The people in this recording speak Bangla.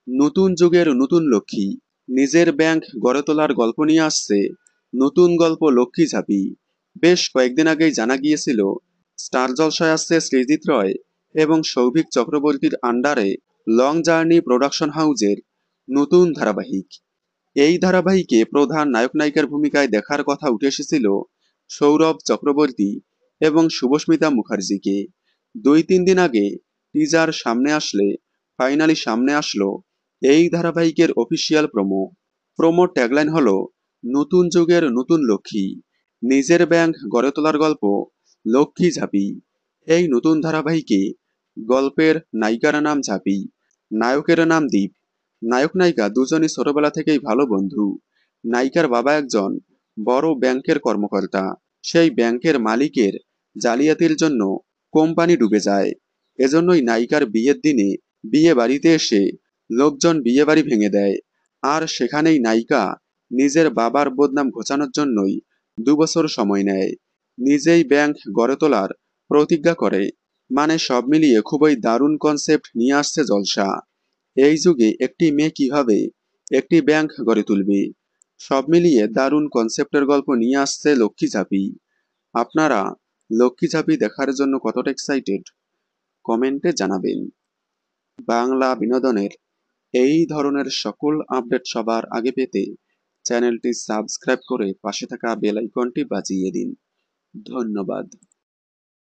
নতুন যুগের নতুন লক্ষ্মী, নিজের ব্যাংক গড়ে তোলার গল্প নিয়ে আসছে নতুন গল্প লক্ষ্মী ঝাঁপি। বেশ কয়েকদিন আগেই জানা গিয়েছিল স্টার জলসায় আসছে সৃজিত রয় এবং সৌভিক চক্রবর্তীর আন্ডারে লং জার্নি প্রোডাকশন হাউজের নতুন ধারাবাহিক। এই ধারাবাহিকে প্রধান নায়ক নায়িকার ভূমিকায় দেখার কথা উঠে এসেছিল সৌরভ চক্রবর্তী এবং শুভস্মিতা মুখার্জিকে। 2-3 দিন আগে টিজার সামনে আসলে ফাইনালি সামনে আসলো এই ধারাবাহিকের অফিসিয়াল প্রোমো। প্রোমোর ট্যাগলাইন হলো নতুন যুগের নতুন লক্ষ্মী, নিজের ব্যাংক গড়ে তোলার গল্প লক্ষ্মী ঝাঁপি। এই নতুন ধারাবাহিকে গল্পের নায়িকার নাম ঝাঁপি, নায়কের নাম দীপ। নায়ক নায়িকা দুজনই ছোটবেলা থেকেই ভালো বন্ধু। নায়িকার বাবা একজন বড় ব্যাংকের কর্মকর্তা। সেই ব্যাংকের মালিকের জালিয়াতির জন্য কোম্পানি ডুবে যায়। এজন্যই নায়িকার বিয়ের দিনে বিয়ে বাড়িতে এসে লোকজন বিয়ে বাড়ি ভেঙে দেয়। আর সেখানেই নায়িকা নিজের বাবার বদনাম ঘোচানোর জন্যই 2 বছর সময় নেয়। নিজেই ব্যাংক গড়ে তোলার প্রতিজ্ঞা করে। মানে সব মিলিয়ে খুবই দারুণ কনসেপ্ট নিয়ে আসছে জলসা। এই যুগে একটি মেয়ে কিভাবে একটি ব্যাংক গড়ে তুলবে, সব মিলিয়ে দারুণ কনসেপ্টের গল্প নিয়ে আসছে লক্ষ্মী ঝাঁপি। আপনারা লক্ষ্মী ঝাঁপি দেখার জন্য কতটা এক্সাইটেড কমেন্টে জানাবেন। বাংলা বিনোদনের এই ধরনের সকল আপডেট সবার আগে পেতে চ্যানেলটি সাবস্ক্রাইব করে পাশে থাকা বেল আইকনটি বাজিয়ে দিন। ধন্যবাদ।